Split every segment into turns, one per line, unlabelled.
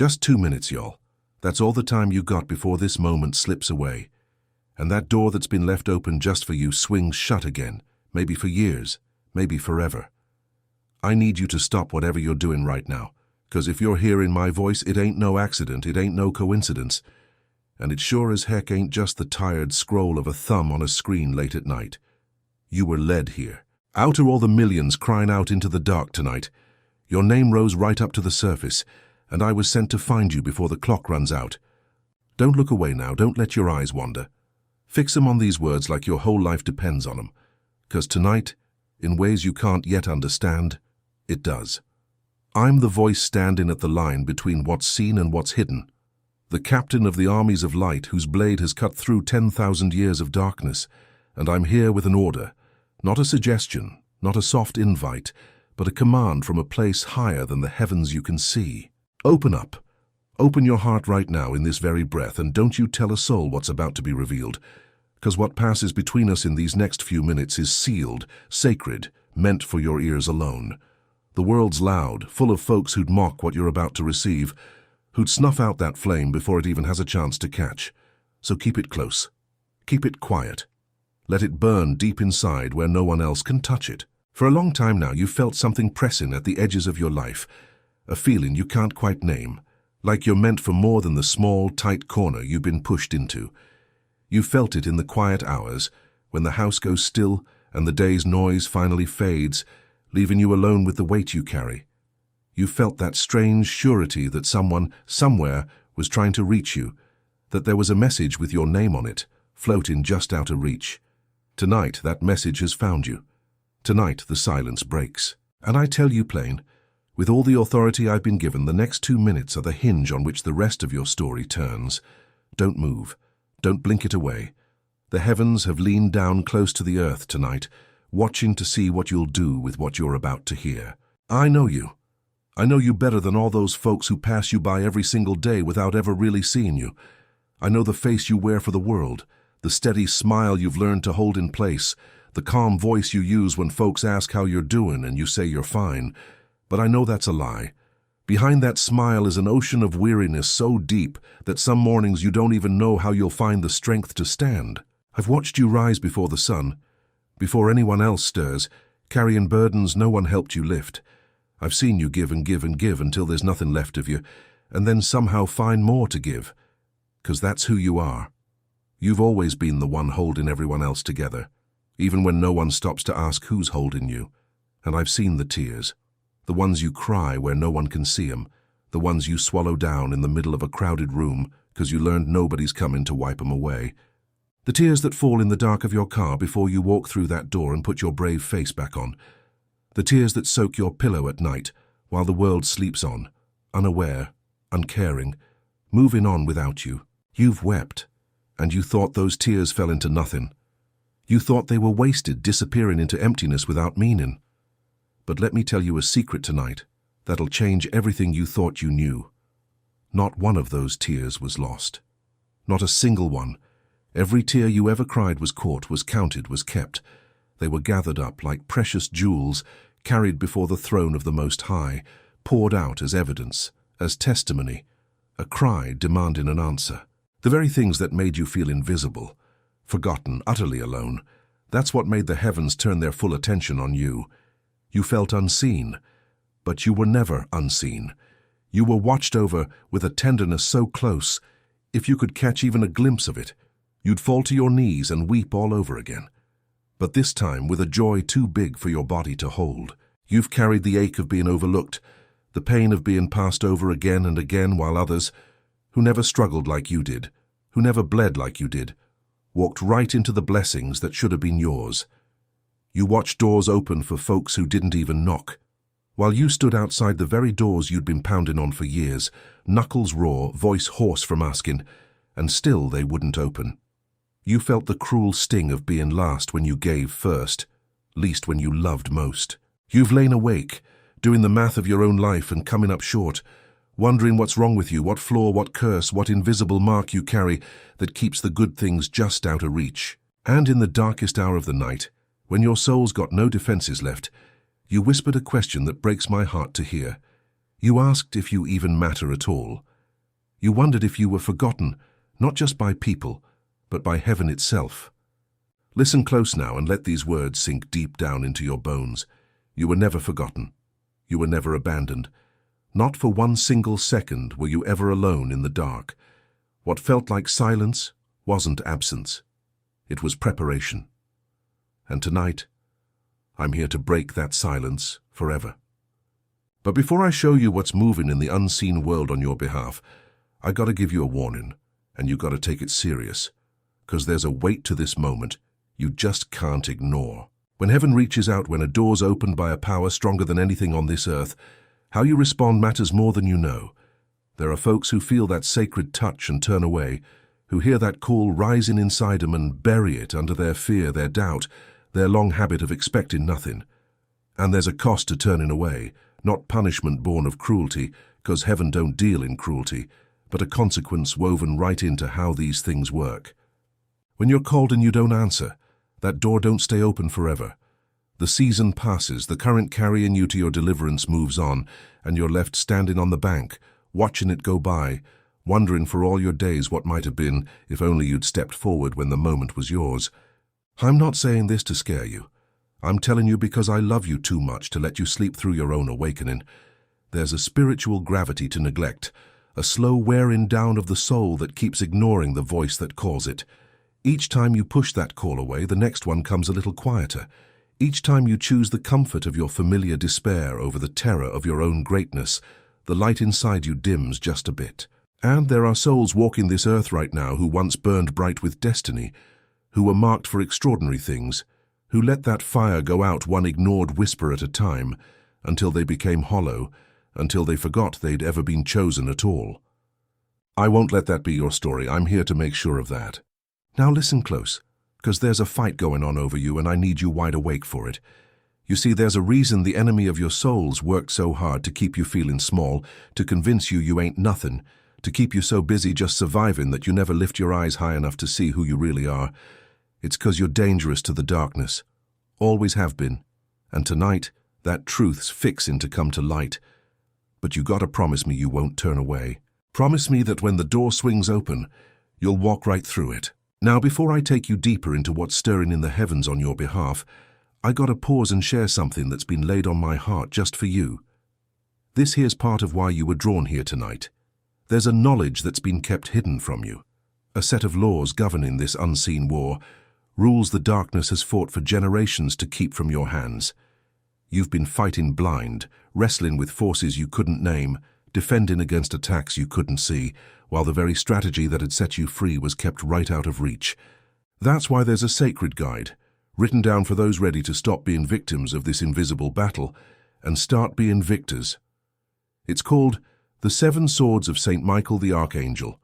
Just 2 minutes, y'all. That's all the time you got before this moment slips away. And that door that's been left open just for you swings shut again, maybe for years, maybe forever. I need you to stop whatever you're doing right now, 'cause if you're hearing my voice, it ain't no accident, it ain't no coincidence. And it sure as heck ain't just the tired scroll of a thumb on a screen late at night. You were led here. Out of all the millions crying out into the dark tonight, your name rose right up to the surface, and I was sent to find you before the clock runs out. Don't look away now, don't let your eyes wander. Fix them on these words like your whole life depends on them, 'cause tonight, in ways you can't yet understand, it does. I'm the voice standing at the line between what's seen and what's hidden, the captain of the armies of light whose blade has cut through 10,000 years of darkness, and I'm here with an order, not a suggestion, not a soft invite, but a command from a place higher than the heavens you can see. Open up. Open your heart right now in this very breath, and don't you tell a soul what's about to be revealed, 'cause what passes between us in these next few minutes is sealed, sacred, meant for your ears alone. The world's loud, full of folks who'd mock what you're about to receive, who'd snuff out that flame before it even has a chance to catch. So keep it close. Keep it quiet. Let it burn deep inside where no one else can touch it. For a long time now, you've felt something pressing at the edges of your life, a feeling you can't quite name, like you're meant for more than the small, tight corner you've been pushed into. You felt it in the quiet hours, when the house goes still and the day's noise finally fades, leaving you alone with the weight you carry. You felt that strange surety that someone, somewhere, was trying to reach you, that there was a message with your name on it, floating just out of reach. Tonight, that message has found you. Tonight, the silence breaks. And I tell you plain, with all the authority I've been given, the next 2 minutes are the hinge on which the rest of your story turns. Don't move. Don't blink it away. The heavens have leaned down close to the earth tonight, watching to see what you'll do with what you're about to hear. I know you. I know you better than all those folks who pass you by every single day without ever really seeing you. I know the face you wear for the world, the steady smile you've learned to hold in place, the calm voice you use when folks ask how you're doing and you say you're fine. But I know that's a lie. Behind that smile is an ocean of weariness so deep that some mornings you don't even know how you'll find the strength to stand. I've watched you rise before the sun, before anyone else stirs, carrying burdens no one helped you lift. I've seen you give and give and give until there's nothing left of you, and then somehow find more to give. 'Cause that's who you are. You've always been the one holding everyone else together, even when no one stops to ask who's holding you. And I've seen the tears, the ones you cry where no one can see 'em, the ones you swallow down in the middle of a crowded room 'cause you learned nobody's coming to wipe 'em away. The tears that fall in the dark of your car before you walk through that door and put your brave face back on. The tears that soak your pillow at night while the world sleeps on, unaware, uncaring, moving on without you. You've wept, and you thought those tears fell into nothing. You thought they were wasted, disappearing into emptiness without meaning. But let me tell you a secret tonight that'll change everything you thought you knew. Not one of those tears was lost. Not a single one. Every tear you ever cried was caught, was counted, was kept. They were gathered up like precious jewels, carried before the throne of the Most High, poured out as evidence, as testimony, a cry demanding an answer. The very things that made you feel invisible, forgotten, utterly alone, that's what made the heavens turn their full attention on you. You felt unseen, but you were never unseen. You were watched over with a tenderness so close, if you could catch even a glimpse of it, you'd fall to your knees and weep all over again. But this time with a joy too big for your body to hold. You've carried the ache of being overlooked, the pain of being passed over again and again, while others, who never struggled like you did, who never bled like you did, walked right into the blessings that should have been yours. You watched doors open for folks who didn't even knock, while you stood outside the very doors you'd been pounding on for years, knuckles raw, voice hoarse from asking, and still they wouldn't open. You felt the cruel sting of being last when you gave first, least when you loved most. You've lain awake, doing the math of your own life and coming up short, wondering what's wrong with you, what flaw, what curse, what invisible mark you carry that keeps the good things just out of reach. And in the darkest hour of the night, when your soul's got no defenses left, you whispered a question that breaks my heart to hear. You asked if you even matter at all, You wondered if you were forgotten, not just by people, but by heaven itself. Listen close now and let these words sink deep down into your bones. You were never forgotten. You were never abandoned. Not for one single second were you ever alone in the dark. What felt like silence wasn't absence. It was preparation. And tonight, I'm here to break that silence forever. But before I show you what's moving in the unseen world on your behalf, I gotta give you a warning, and you gotta take it serious, 'cause there's a weight to this moment you just can't ignore. When heaven reaches out, when a door's opened by a power stronger than anything on this earth, how you respond matters more than you know. There are folks who feel that sacred touch and turn away, who hear that call rising inside them and bury it under their fear, their doubt, their long habit of expecting nothing. And there's a cost to turning away, not punishment born of cruelty, 'cause heaven don't deal in cruelty, but a consequence woven right into how these things work. When you're called and you don't answer, that door don't stay open forever. The season passes, the current carrying you to your deliverance moves on, and you're left standing on the bank, watching it go by, wondering for all your days what might have been if only you'd stepped forward when the moment was yours. I'm not saying this to scare you. I'm telling you because I love you too much to let you sleep through your own awakening. There's a spiritual gravity to neglect, a slow wearing down of the soul that keeps ignoring the voice that calls it. Each time you push that call away, the next one comes a little quieter. Each time you choose the comfort of your familiar despair over the terror of your own greatness, the light inside you dims just a bit. And there are souls walking this earth right now who once burned bright with destiny, who were marked for extraordinary things, who let that fire go out one ignored whisper at a time, until they became hollow, until they forgot they'd ever been chosen at all. I won't let that be your story. I'm here to make sure of that. Now listen close, 'cause there's a fight going on over you and I need you wide awake for it. You see, there's a reason the enemy of your souls worked so hard to keep you feeling small, to convince you ain't nothing, to keep you so busy just surviving that you never lift your eyes high enough to see who you really are. It's 'cause you're dangerous to the darkness. Always have been. And tonight, that truth's fixing to come to light. But you gotta promise me you won't turn away. Promise me that when the door swings open, you'll walk right through it. Now, before I take you deeper into what's stirring in the heavens on your behalf, I gotta pause and share something that's been laid on my heart just for you. This here's part of why you were drawn here tonight. There's a knowledge that's been kept hidden from you. A set of laws governing this unseen war, rules the darkness has fought for generations to keep from your hands. You've been fighting blind, wrestling with forces you couldn't name, defending against attacks you couldn't see, while the very strategy that had set you free was kept right out of reach. That's why there's a sacred guide, written down for those ready to stop being victims of this invisible battle and start being victors. It's called The 7 Swords of St. Michael the Archangel,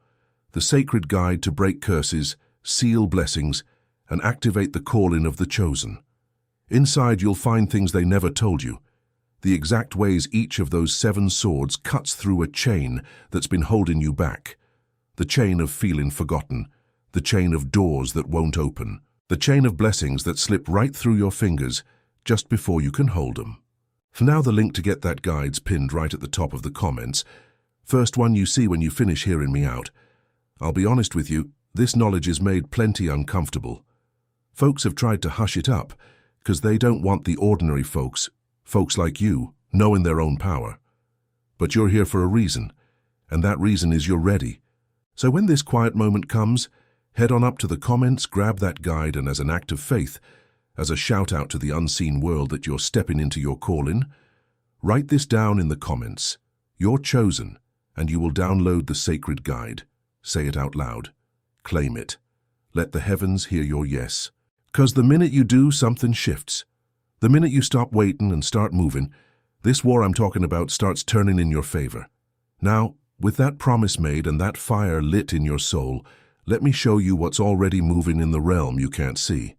the sacred guide to break curses, seal blessings, and activate the calling of the chosen. Inside you'll find things they never told you, the exact ways each of those 7 swords cuts through a chain that's been holding you back. The chain of feeling forgotten, the chain of doors that won't open, the chain of blessings that slip right through your fingers just before you can hold them. For now, the link to get that guide's pinned right at the top of the comments. First one you see when you finish hearing me out. I'll be honest with you, this knowledge is made plenty uncomfortable. Folks have tried to hush it up, 'cause they don't want the ordinary folks like you, knowing their own power. But you're here for a reason, and that reason is you're ready. So when this quiet moment comes, head on up to the comments, grab that guide, and as an act of faith, as a shout out to the unseen world that you're stepping into your calling, write this down in the comments. You're chosen, and you will download the sacred guide. Say it out loud. Claim it. Let the heavens hear your yes. 'Cause the minute you do, something shifts. The minute you stop waiting and start moving, this war I'm talking about starts turning in your favor. Now, with that promise made and that fire lit in your soul, let me show you what's already moving in the realm you can't see.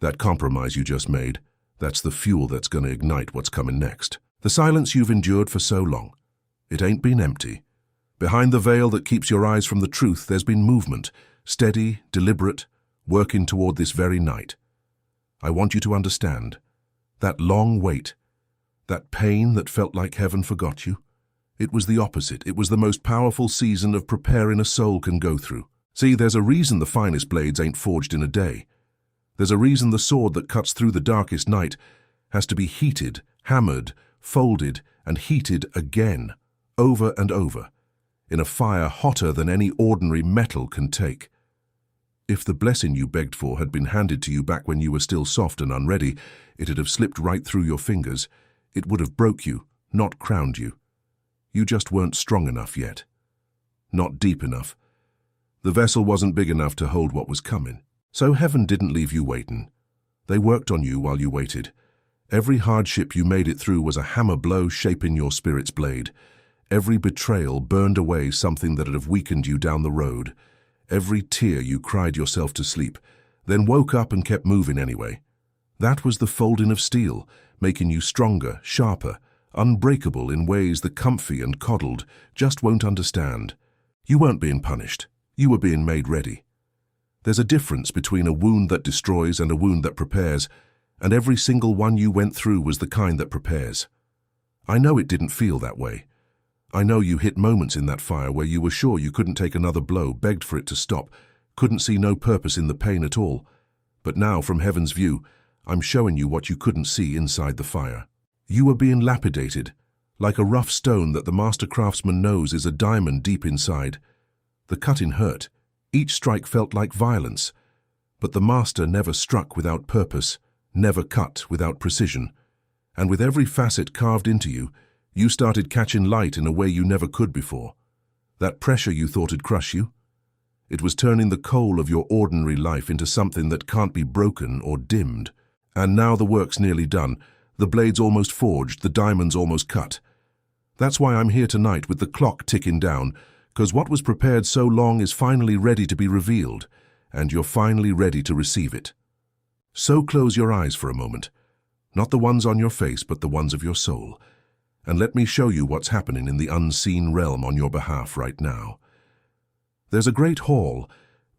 That compromise you just made, that's the fuel that's going to ignite what's coming next. The silence you've endured for so long, it ain't been empty. Behind the veil that keeps your eyes from the truth, there's been movement, steady, deliberate, working toward this very night. I want you to understand. That long wait, that pain that felt like heaven forgot you, It was the opposite. It was the most powerful season of preparing a soul can go through. See, there's a reason the finest blades ain't forged in a day. There's a reason the sword that cuts through the darkest night has to be heated, hammered, folded, and heated again, over and over, in a fire hotter than any ordinary metal can take. If the blessing you begged for had been handed to you back when you were still soft and unready, it'd have slipped right through your fingers. It would have broke you, not crowned you. You just weren't strong enough yet. Not deep enough. The vessel wasn't big enough to hold what was coming. So heaven didn't leave you waiting. They worked on you while you waited. Every hardship you made it through was a hammer blow shaping your spirit's blade. Every betrayal burned away something that'd have weakened you down the road. Every tear you cried yourself to sleep, then woke up and kept moving anyway. That was the folding of steel, making you stronger, sharper, unbreakable in ways the comfy and coddled just won't understand. You weren't being punished. You were being made ready. There's a difference between a wound that destroys and a wound that prepares, and every single one you went through was the kind that prepares. I know it didn't feel that way. I know you hit moments in that fire where you were sure you couldn't take another blow, begged for it to stop, couldn't see no purpose in the pain at all. But now, from heaven's view, I'm showing you what you couldn't see inside the fire. You were being lapidated, like a rough stone that the master craftsman knows is a diamond deep inside. The cutting hurt. Each strike felt like violence. But the master never struck without purpose, never cut without precision. And with every facet carved into you, you started catching light in a way you never could before. That pressure you thought'd crush you? It was turning the coal of your ordinary life into something that can't be broken or dimmed. And now the work's nearly done. The blade's almost forged, the diamond's almost cut. That's why I'm here tonight with the clock ticking down, 'cause what was prepared so long is finally ready to be revealed, and you're finally ready to receive it. So close your eyes for a moment, not the ones on your face, but the ones of your soul, and let me show you what's happening in the unseen realm on your behalf right now. There's a great hall,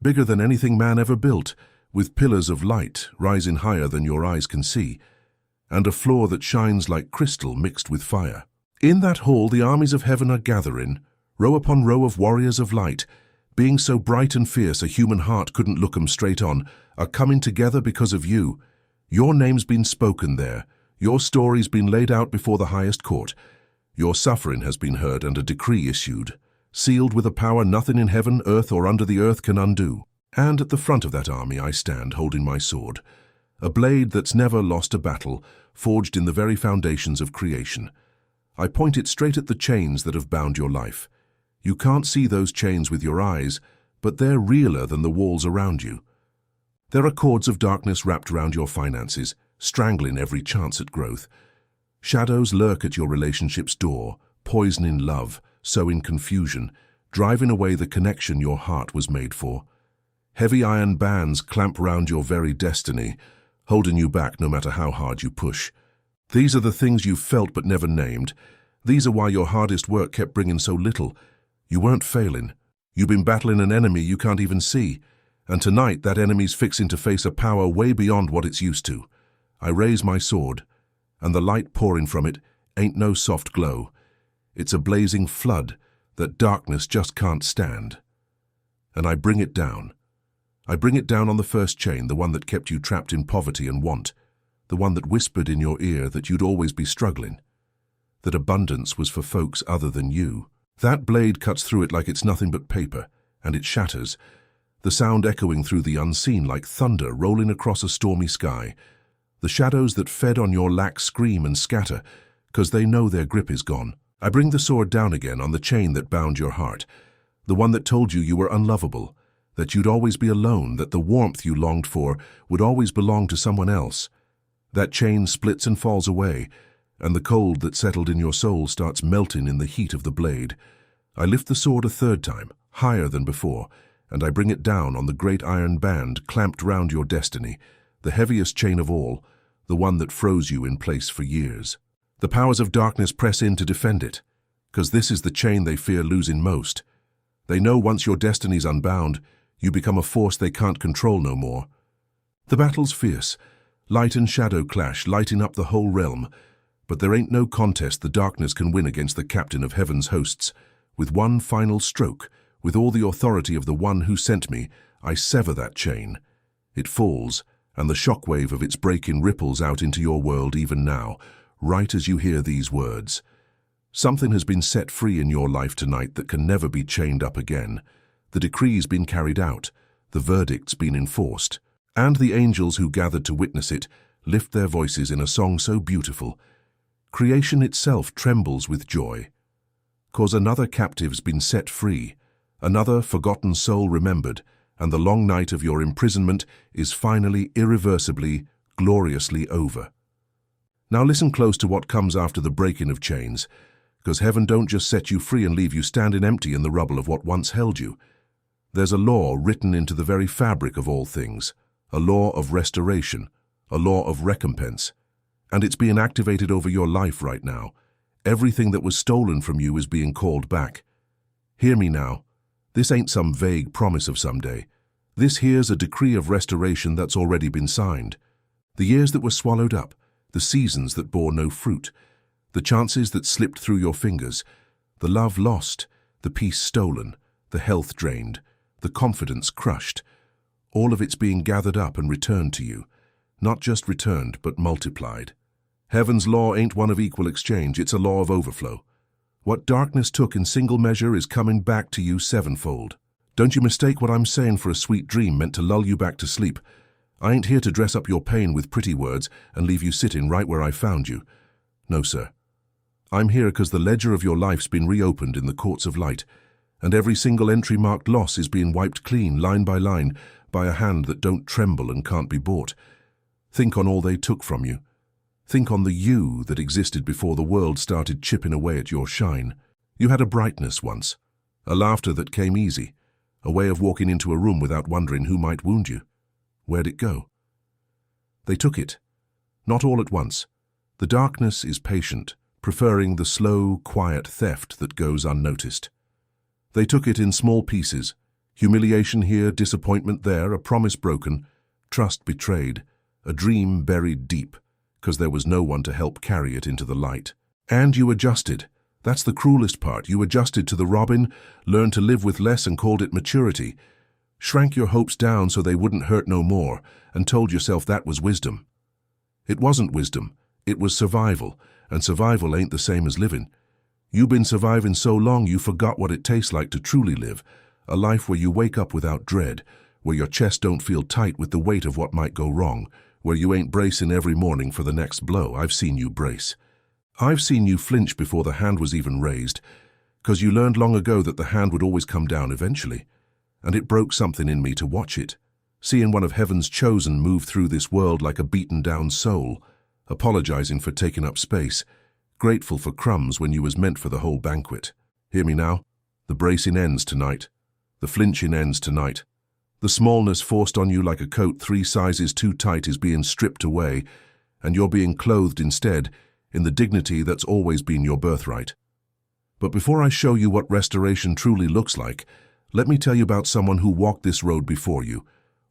bigger than anything man ever built, with pillars of light rising higher than your eyes can see, and a floor that shines like crystal mixed with fire. In that hall the armies of heaven are gathering, row upon row of warriors of light, being so bright and fierce a human heart couldn't look 'em straight on, are coming together because of you. Your name's been spoken there. Your story's been laid out before the highest court. Your suffering has been heard and a decree issued, sealed with a power nothing in heaven, earth, or under the earth can undo. And at the front of that army I stand, holding my sword, a blade that's never lost a battle, forged in the very foundations of creation. I point it straight at the chains that have bound your life. You can't see those chains with your eyes, but they're realer than the walls around you. There are cords of darkness wrapped around your finances, strangling every chance at growth. Shadows lurk at your relationship's door, poisoning love, sowing confusion, driving away the connection your heart was made for. Heavy iron bands clamp round your very destiny, holding you back no matter how hard you push. These are the things you've felt but never named. These are why your hardest work kept bringing so little. You weren't failing. You've been battling an enemy you can't even see. And tonight that enemy's fixing to face a power way beyond what it's used to. I raise my sword, and the light pouring from it ain't no soft glow. It's a blazing flood that darkness just can't stand. And I bring it down. I bring it down on the first chain, the one that kept you trapped in poverty and want, the one that whispered in your ear that you'd always be struggling, that abundance was for folks other than you. That blade cuts through it like it's nothing but paper, and it shatters, the sound echoing through the unseen like thunder rolling across a stormy sky. The shadows that fed on your lack scream and scatter, 'cause they know their grip is gone. I bring the sword down again on the chain that bound your heart, the one that told you you were unlovable, that you'd always be alone, that the warmth you longed for would always belong to someone else. That chain splits and falls away, and the cold that settled in your soul starts melting in the heat of the blade. I lift the sword a third time, higher than before, and I bring it down on the great iron band clamped round your destiny, the heaviest chain of all, the one that froze you in place for years. The powers of darkness press in to defend it, 'cause this is the chain they fear losing most. They know once your destiny's unbound, you become a force they can't control no more. The battle's fierce. Light and shadow clash, lighting up the whole realm. But there ain't no contest the darkness can win against the captain of heaven's hosts. With one final stroke, with all the authority of the one who sent me, I sever that chain. It falls, and the shockwave of its breaking ripples out into your world even now, right as you hear these words. Something has been set free in your life tonight that can never be chained up again. The decree's been carried out, the verdict's been enforced, and the angels who gathered to witness it lift their voices in a song so beautiful. Creation itself trembles with joy, 'cause another captive's been set free, another forgotten soul remembered, and the long night of your imprisonment is finally, irreversibly, gloriously over. Now listen close to what comes after the breaking of chains, 'cause heaven don't just set you free and leave you standing empty in the rubble of what once held you. There's a law written into the very fabric of all things, a law of restoration, a law of recompense, and it's being activated over your life right now. Everything that was stolen from you is being called back. Hear me now. This ain't some vague promise of someday. This here's a decree of restoration that's already been signed. The years that were swallowed up, the seasons that bore no fruit, the chances that slipped through your fingers, the love lost, the peace stolen, the health drained, the confidence crushed, all of it's being gathered up and returned to you. Not just returned, but multiplied. Heaven's law ain't one of equal exchange, it's a law of overflow. What darkness took in single measure is coming back to you sevenfold. Don't you mistake what I'm saying for a sweet dream meant to lull you back to sleep. I ain't here to dress up your pain with pretty words and leave you sitting right where I found you. No, sir. I'm here because the ledger of your life's been reopened in the courts of light, and every single entry marked loss is being wiped clean, line by line, by a hand that don't tremble and can't be bought. Think on all they took from you. Think on the you that existed before the world started chipping away at your shine. You had a brightness once, a laughter that came easy, a way of walking into a room without wondering who might wound you. Where'd it go? They took it. Not all at once. The darkness is patient, preferring the slow, quiet theft that goes unnoticed. They took it in small pieces. Humiliation here, disappointment there, a promise broken, trust betrayed, a dream buried deep, 'cause there was no one to help carry it into the light. And you adjusted. That's the cruelest part. You adjusted to the robin, learned to live with less and called it maturity. Shrank your hopes down so they wouldn't hurt no more, and told yourself that was wisdom. It wasn't wisdom. It was survival, and survival ain't the same as living. You've been surviving so long you forgot what it tastes like to truly live, a life where you wake up without dread, where your chest don't feel tight with the weight of what might go wrong, where you ain't bracing every morning for the next blow. I've seen you brace. I've seen you flinch before the hand was even raised, 'cause you learned long ago that the hand would always come down eventually, and it broke something in me to watch it, seeing one of heaven's chosen move through this world like a beaten-down soul, apologizing for taking up space, grateful for crumbs when you was meant for the whole banquet. Hear me now? The bracing ends tonight. The flinching ends tonight. The smallness forced on you like a coat 3 sizes too tight is being stripped away, and you're being clothed instead in the dignity that's always been your birthright. But before I show you what restoration truly looks like, let me tell you about someone who walked this road before you,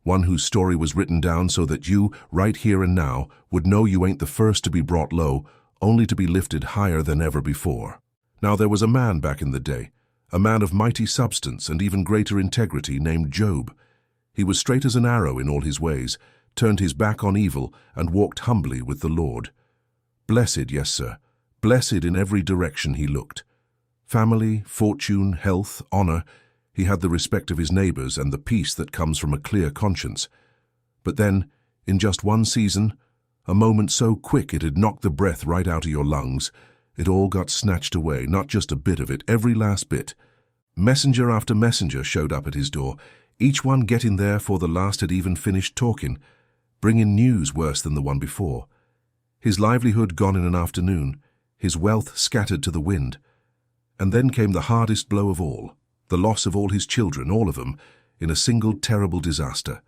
one whose story was written down so that you, right here and now, would know you ain't the first to be brought low, only to be lifted higher than ever before. Now there was a man back in the day, a man of mighty substance and even greater integrity named Job. He was straight as an arrow in all his ways, turned his back on evil, and walked humbly with the Lord. Blessed, yes, sir, blessed in every direction he looked. Family, fortune, health, honor, he had the respect of his neighbors and the peace that comes from a clear conscience. But then, in just one season, a moment so quick it had knocked the breath right out of your lungs, it all got snatched away, not just a bit of it, every last bit. Messenger after messenger showed up at his door, each one getting there before the last had even finished talking, bringing news worse than the one before. His livelihood gone in an afternoon, his wealth scattered to the wind. And then came the hardest blow of all, the loss of all his children, all of them, in a single terrible disaster.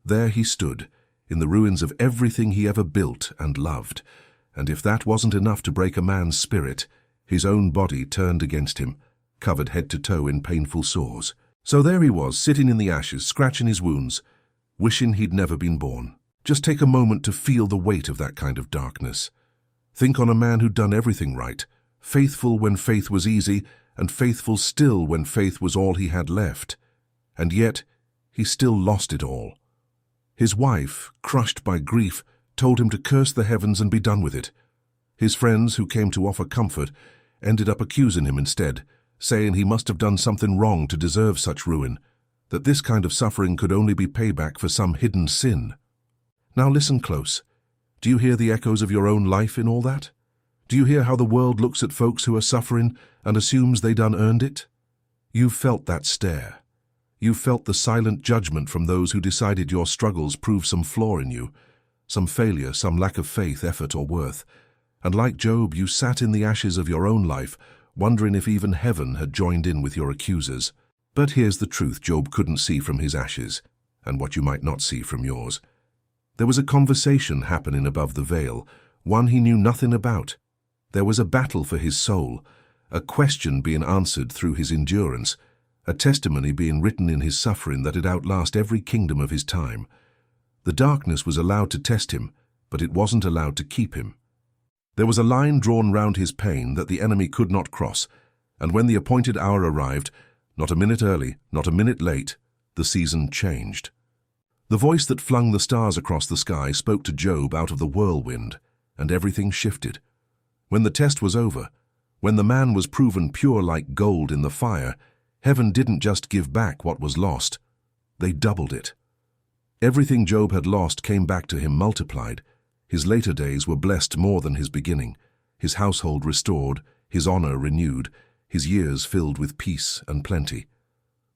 There he stood, in the ruins of everything he ever built and loved, and if that wasn't enough to break a man's spirit, his own body turned against him, covered head to toe in painful sores. So there he was, sitting in the ashes, scratching his wounds, wishing he'd never been born. Just take a moment to feel the weight of that kind of darkness. Think on a man who'd done everything right, faithful when faith was easy, and faithful still when faith was all he had left. And yet, he still lost it all. His wife, crushed by grief, told him to curse the heavens and be done with it. His friends, who came to offer comfort, ended up accusing him instead, saying he must have done something wrong to deserve such ruin, that this kind of suffering could only be payback for some hidden sin. Now listen close. Do you hear the echoes of your own life in all that? Do you hear how the world looks at folks who are suffering and assumes they'd unearned it? You've felt that stare. You've felt the silent judgment from those who decided your struggles prove some flaw in you, some failure, some lack of faith, effort, or worth. And like Job, you sat in the ashes of your own life, wondering if even heaven had joined in with your accusers. But here's the truth Job couldn't see from his ashes, and what you might not see from yours. There was a conversation happening above the veil, one he knew nothing about. There was a battle for his soul, a question being answered through his endurance, a testimony being written in his suffering that'd outlast every kingdom of his time. The darkness was allowed to test him, but it wasn't allowed to keep him. There was a line drawn round his pain that the enemy could not cross, and when the appointed hour arrived, not a minute early, not a minute late, the season changed. The voice that flung the stars across the sky spoke to Job out of the whirlwind, and everything shifted. When the test was over, when the man was proven pure like gold in the fire, heaven didn't just give back what was lost, they doubled it. Everything Job had lost came back to him multiplied. His later days were blessed more than his beginning, his household restored, his honor renewed, his years filled with peace and plenty.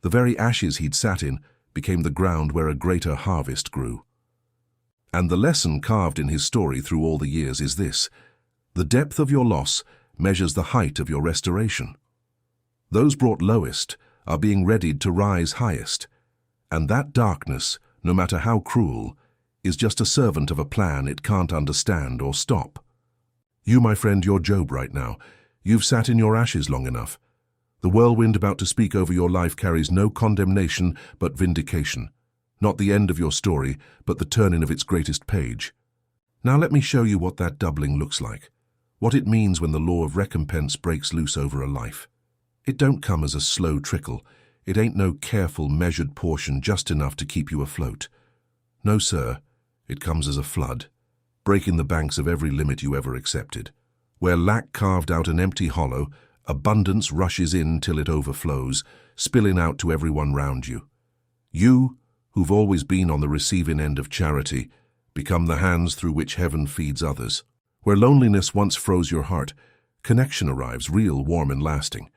The very ashes he'd sat in became the ground where a greater harvest grew. And the lesson carved in his story through all the years is this: the depth of your loss measures the height of your restoration. Those brought lowest are being readied to rise highest, and that darkness, no matter how cruel, is just a servant of a plan it can't understand or stop. You, my friend, you're Job right now. You've sat in your ashes long enough. The whirlwind about to speak over your life carries no condemnation but vindication. Not the end of your story, but the turning of its greatest page. Now let me show you what that doubling looks like, what it means when the law of recompense breaks loose over a life. It don't come as a slow trickle. It ain't no careful, measured portion just enough to keep you afloat. No, sir, it comes as a flood, breaking the banks of every limit you ever accepted. Where lack carved out an empty hollow, abundance rushes in till it overflows, spilling out to everyone round you. You, who've always been on the receiving end of charity, become the hands through which heaven feeds others. Where loneliness once froze your heart, connection arrives, real, warm, and lasting.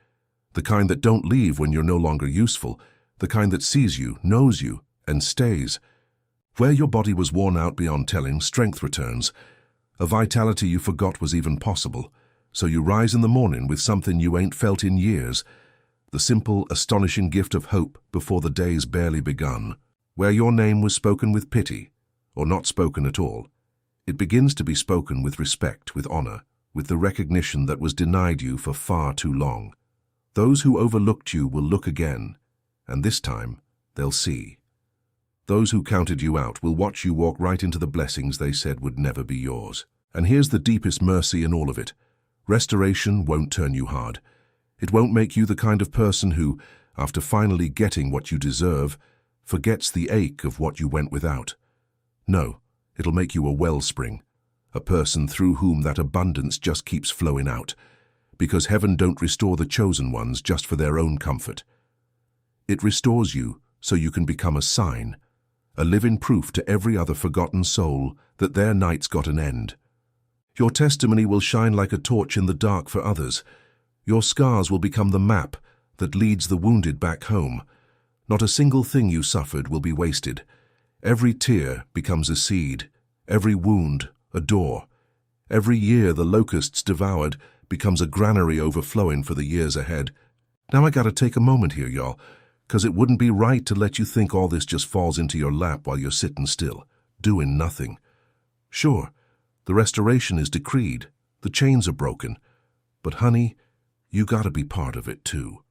The kind that don't leave when you're no longer useful, the kind that sees you, knows you, and stays. Where your body was worn out beyond telling, strength returns, a vitality you forgot was even possible, so you rise in the morning with something you ain't felt in years, the simple, astonishing gift of hope before the day's barely begun. Where your name was spoken with pity, or not spoken at all, it begins to be spoken with respect, with honor, with the recognition that was denied you for far too long. Those who overlooked you will look again, and this time they'll see. Those who counted you out will watch you walk right into the blessings they said would never be yours. And here's the deepest mercy in all of it. Restoration won't turn you hard. It won't make you the kind of person who, after finally getting what you deserve, forgets the ache of what you went without. No, it'll make you a wellspring, a person through whom that abundance just keeps flowing out, because heaven don't restore the chosen ones just for their own comfort. It restores you so you can become a sign, a living proof to every other forgotten soul that their night's got an end. Your testimony will shine like a torch in the dark for others. Your scars will become the map that leads the wounded back home. Not a single thing you suffered will be wasted. Every tear becomes a seed, every wound a door. Every year the locusts devoured becomes a granary overflowing for the years ahead. Now I gotta take a moment here, y'all, 'cause it wouldn't be right to let you think all this just falls into your lap while you're sitting still, doing nothing. Sure, the restoration is decreed, the chains are broken, but honey, you gotta be part of it too.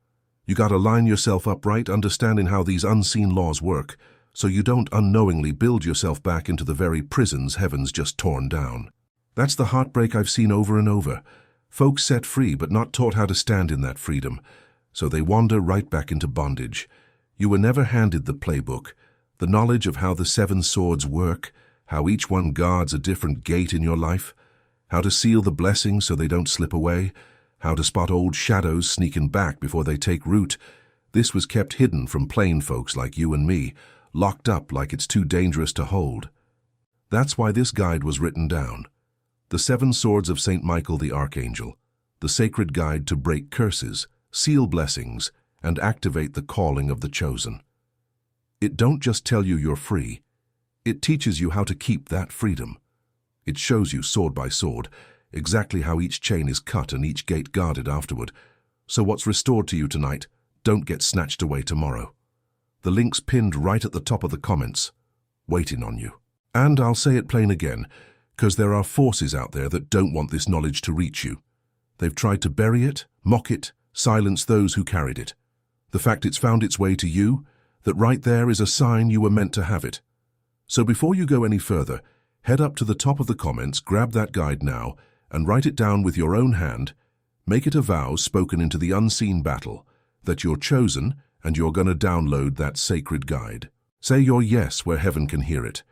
You gotta line yourself up right, understanding how these unseen laws work, so you don't unknowingly build yourself back into the very prisons heaven's just torn down. That's the heartbreak I've seen over and over. Folks set free but not taught how to stand in that freedom, so they wander right back into bondage. You were never handed the playbook, the knowledge of how the seven swords work, how each one guards a different gate in your life, how to seal the blessings so they don't slip away, how to spot old shadows sneaking back before they take root. This was kept hidden from plain folks like you and me, locked up like it's too dangerous to hold. That's why this guide was written down. The Seven Swords of St. Michael the Archangel, the sacred guide to break curses, seal blessings, and activate the calling of the chosen. It don't just tell you you're free, it teaches you how to keep that freedom. It shows you, sword by sword, exactly how each chain is cut and each gate guarded afterward. So what's restored to you tonight, don't get snatched away tomorrow. The link's pinned right at the top of the comments, waiting on you. And I'll say it plain again, because there are forces out there that don't want this knowledge to reach you. They've tried to bury it, mock it, silence those who carried it. The fact it's found its way to you, that right there is a sign you were meant to have it. So before you go any further, head up to the top of the comments, grab that guide now, and write it down with your own hand. Make it a vow spoken into the unseen battle, that you're chosen and you're gonna download that sacred guide. Say your yes where heaven can hear it,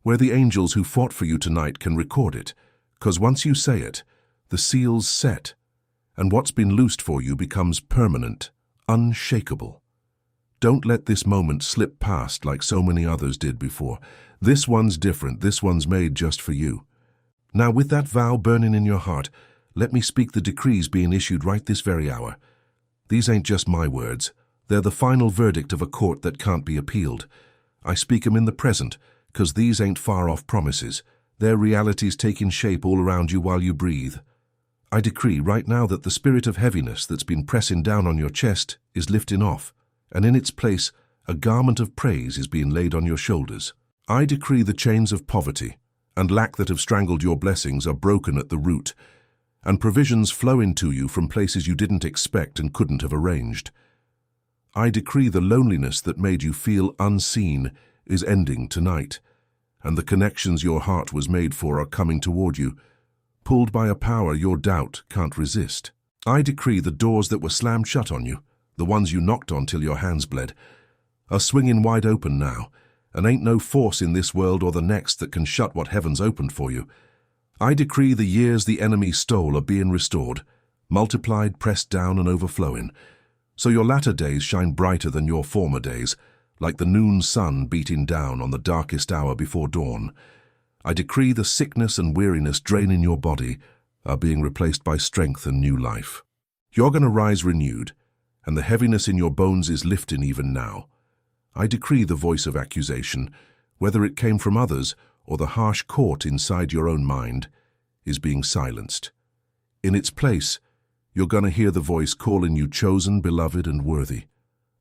where the angels who fought for you tonight can record it, 'cause once you say it, the seal's set, and what's been loosed for you becomes permanent, unshakable. Don't let this moment slip past like so many others did before. This one's different, this one's made just for you. Now with that vow burning in your heart, let me speak the decrees being issued right this very hour. These ain't just my words, they're the final verdict of a court that can't be appealed. I speak 'em in the present, 'cause these ain't far-off promises. They're realities taking shape all around you while you breathe. I decree right now that the spirit of heaviness that's been pressing down on your chest is lifting off, and in its place, a garment of praise is being laid on your shoulders. I decree the chains of poverty and lack that have strangled your blessings are broken at the root, and provisions flow into you from places you didn't expect and couldn't have arranged. I decree the loneliness that made you feel unseen is ending tonight, and the connections your heart was made for are coming toward you, pulled by a power your doubt can't resist. I decree the doors that were slammed shut on you, the ones you knocked on till your hands bled, are swinging wide open now, and ain't no force in this world or the next that can shut what heaven's opened for you. I decree the years the enemy stole are being restored, multiplied, pressed down, and overflowing, so your latter days shine brighter than your former days, like the noon sun beating down on the darkest hour before dawn. I decree the sickness and weariness draining your body are being replaced by strength and new life. You're going to rise renewed, and the heaviness in your bones is lifting even now. I decree the voice of accusation, whether it came from others or the harsh court inside your own mind, is being silenced. In its place, you're going to hear the voice calling you chosen, beloved, and worthy.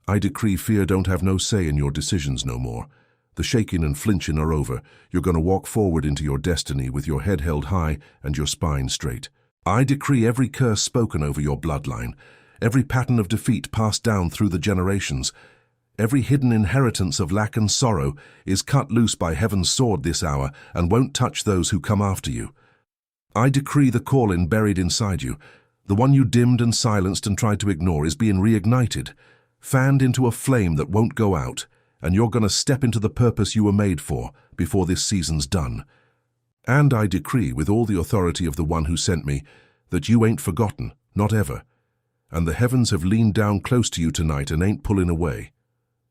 I decree fear don't have no say in your decisions no more. The shaking and flinching are over. You're going to walk forward into your destiny with your head held high and your spine straight. I decree every curse spoken over your bloodline, every pattern of defeat passed down through the generations, every hidden inheritance of lack and sorrow is cut loose by heaven's sword this hour and won't touch those who come after you. I decree the calling buried inside you, the one you dimmed and silenced and tried to ignore, is being reignited, fanned into a flame that won't go out, and you're going to step into the purpose you were made for before this season's done. And I decree, with all the authority of the one who sent me, that you ain't forgotten, not ever, and the heavens have leaned down close to you tonight and ain't pulling away.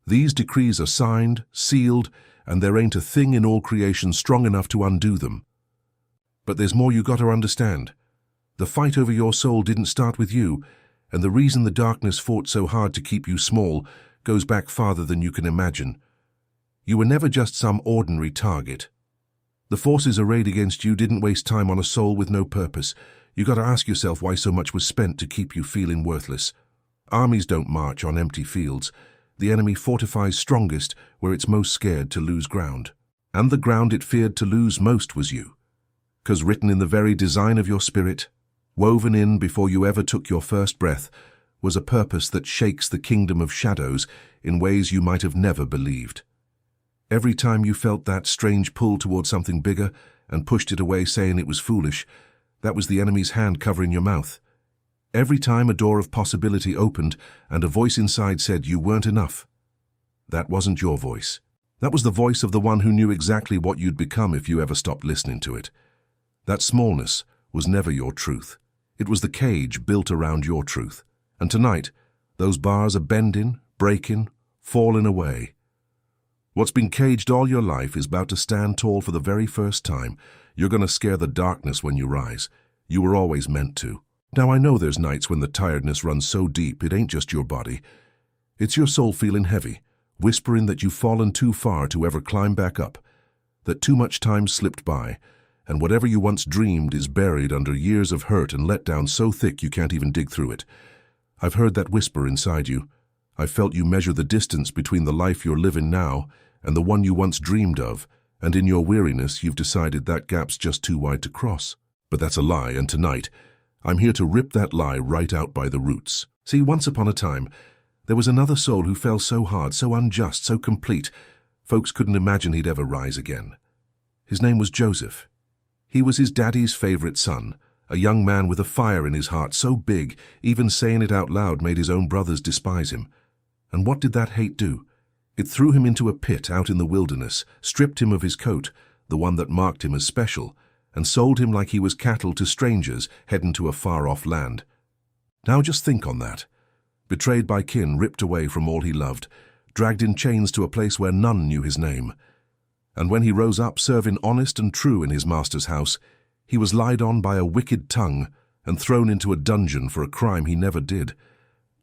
These decrees are signed, sealed, and there ain't a thing in all creation strong enough to undo them. But there's more you got to understand. The fight over your soul didn't start with you, and the reason the darkness fought so hard to keep you small goes back farther than you can imagine. You were never just some ordinary target. The forces arrayed against you didn't waste time on a soul with no purpose. You got to ask yourself why so much was spent to keep you feeling worthless. Armies don't march on empty fields. The enemy fortifies strongest where it's most scared to lose ground. And the ground it feared to lose most was you. 'Cause written in the very design of your spirit, woven in before you ever took your first breath, was a purpose that shakes the kingdom of shadows in ways you might have never believed. Every time you felt that strange pull toward something bigger, and pushed it away saying it was foolish, that was the enemy's hand covering your mouth. Every time a door of possibility opened and a voice inside said you weren't enough, that wasn't your voice. That was the voice of the one who knew exactly what you'd become if you ever stopped listening to it. That smallness was never your truth. It was the cage built around your truth. And tonight, those bars are bending, breaking, falling away. What's been caged all your life is about to stand tall for the very first time. You're going to scare the darkness when you rise. You were always meant to. Now I know there's nights when the tiredness runs so deep it ain't just your body. It's your soul feeling heavy, whispering that you've fallen too far to ever climb back up, that too much time slipped by, and whatever you once dreamed is buried under years of hurt and letdown so thick you can't even dig through it. I've heard that whisper inside you. I've felt you measure the distance between the life you're living now and the one you once dreamed of, and in your weariness you've decided that gap's just too wide to cross. But that's a lie, and tonight, I'm here to rip that lie right out by the roots. See, once upon a time, there was another soul who fell so hard, so unjust, so complete, folks couldn't imagine he'd ever rise again. His name was Joseph. He was his daddy's favorite son, a young man with a fire in his heart so big, even saying it out loud made his own brothers despise him. And what did that hate do? It threw him into a pit out in the wilderness, stripped him of his coat, the one that marked him as special, and sold him like he was cattle to strangers heading to a far-off land. Now just think on that. Betrayed by kin, ripped away from all he loved, dragged in chains to a place where none knew his name. And when he rose up serving honest and true in his master's house, he was lied on by a wicked tongue and thrown into a dungeon for a crime he never did.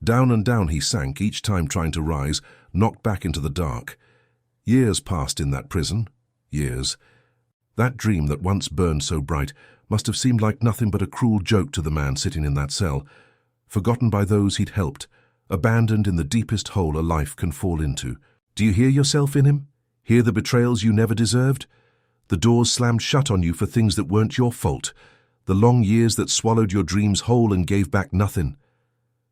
Down and down he sank, each time trying to rise, knocked back into the dark. Years passed in that prison. Years. That dream that once burned so bright must have seemed like nothing but a cruel joke to the man sitting in that cell, forgotten by those he'd helped, abandoned in the deepest hole a life can fall into. Do you hear yourself in him? Hear the betrayals you never deserved? The doors slammed shut on you for things that weren't your fault, the long years that swallowed your dreams whole and gave back nothing.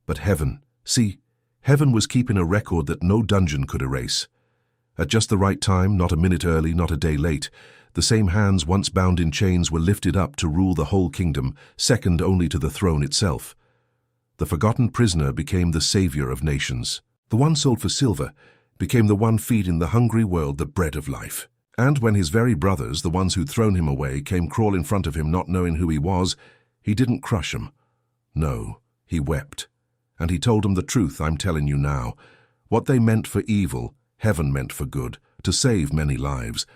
But heaven, see, heaven was keeping a record that no dungeon could erase. At just the right time, not a minute early, not a day late, the same hands once bound in chains were lifted up to rule the whole kingdom, second only to the throne itself. The forgotten prisoner became the savior of nations. The one sold for silver became the one feeding the hungry world the bread of life. And when his very brothers, the ones who'd thrown him away, came crawl in front of him not knowing who he was, he didn't crush them. No, he wept. And he told them the truth I'm telling you now. What they meant for evil, heaven meant for good, to save many lives.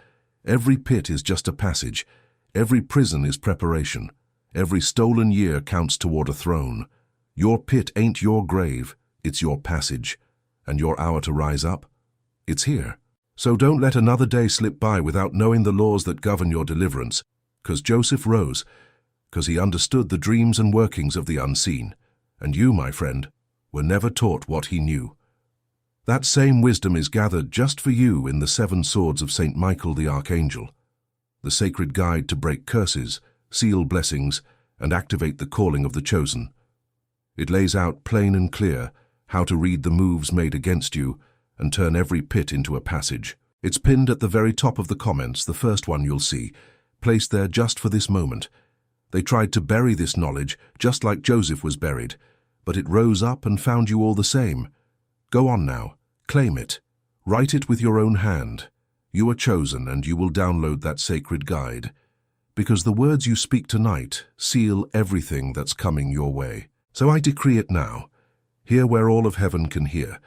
Every pit is just a passage. Every prison is preparation. Every stolen year counts toward a throne. Your pit ain't your grave, it's your passage. And your hour to rise up? It's here. So don't let another day slip by without knowing the laws that govern your deliverance, 'cause Joseph rose, 'cause he understood the dreams and workings of the unseen. And you, my friend, were never taught what he knew. That same wisdom is gathered just for you in the 7 swords of St. Michael the Archangel, the sacred guide to break curses, seal blessings, and activate the calling of the chosen. It lays out plain and clear how to read the moves made against you and turn every pit into a passage. It's pinned at the very top of the comments, the first one you'll see, placed there just for this moment. They tried to bury this knowledge just like Joseph was buried, but it rose up and found you all the same. Go on now, claim it. Write it with your own hand. You are chosen and you will download that sacred guide. Because the words you speak tonight seal everything that's coming your way. So I decree it now, here where all of heaven can hear.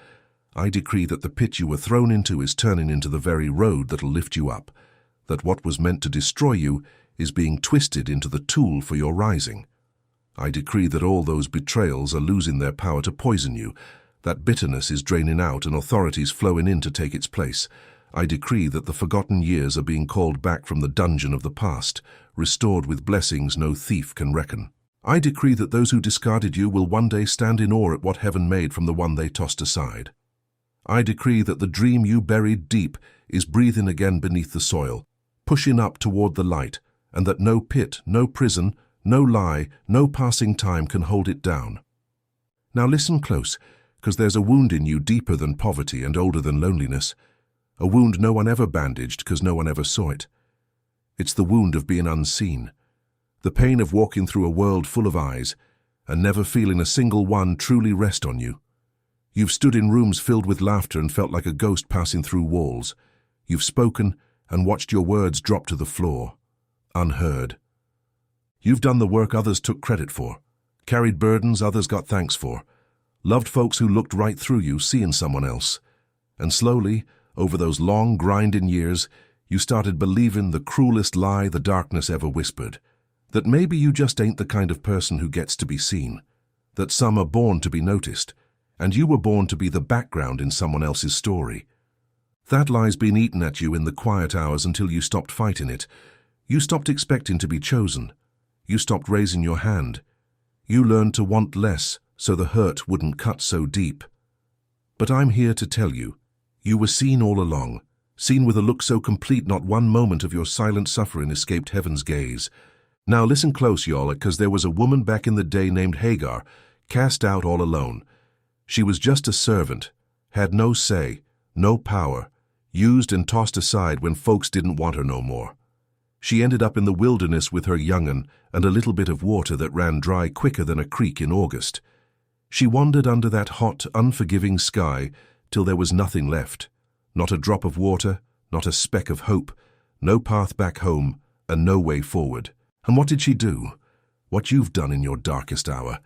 I decree that the pit you were thrown into is turning into the very road that'll lift you up, that what was meant to destroy you is being twisted into the tool for your rising. I decree that all those betrayals are losing their power to poison you, that bitterness is draining out and authorities flowing in to take its place. I decree that the forgotten years are being called back from the dungeon of the past, restored with blessings no thief can reckon. I decree that those who discarded you will one day stand in awe at what heaven made from the one they tossed aside. I decree that the dream you buried deep is breathing again beneath the soil, pushing up toward the light, and that no pit, no prison, no lie, no passing time can hold it down. Now listen close, because there's a wound in you deeper than poverty and older than loneliness, a wound no one ever bandaged because no one ever saw it. It's the wound of being unseen. The pain of walking through a world full of eyes and never feeling a single one truly rest on you. You've stood in rooms filled with laughter and felt like a ghost passing through walls. You've spoken and watched your words drop to the floor, unheard. You've done the work others took credit for, carried burdens others got thanks for, loved folks who looked right through you, seeing someone else. And slowly, over those long, grinding years, you started believing the cruelest lie the darkness ever whispered, that maybe you just ain't the kind of person who gets to be seen, that some are born to be noticed, and you were born to be the background in someone else's story. That lie's been eaten at you in the quiet hours until you stopped fighting it. You stopped expecting to be chosen. You stopped raising your hand. You learned to want less so the hurt wouldn't cut so deep. But I'm here to tell you, you were seen all along, seen with a look so complete not one moment of your silent suffering escaped heaven's gaze. Now listen close, y'all, 'cause there was a woman back in the day named Hagar, cast out all alone. She was just a servant, had no say, no power, used and tossed aside when folks didn't want her no more. She ended up in the wilderness with her young'un and a little bit of water that ran dry quicker than a creek in August. She wandered under that hot, unforgiving sky till there was nothing left. Not a drop of water, not a speck of hope, no path back home, and no way forward. And what did she do? What you've done in your darkest hour.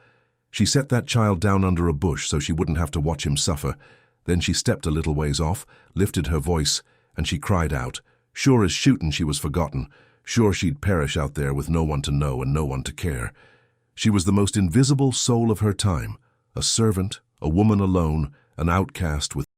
She set that child down under a bush so she wouldn't have to watch him suffer. Then she stepped a little ways off, lifted her voice, and she cried out. Sure as shootin' she was forgotten. Sure she'd perish out there with no one to know and no one to care. She was the most invisible soul of her time, a servant, a woman alone, an outcast with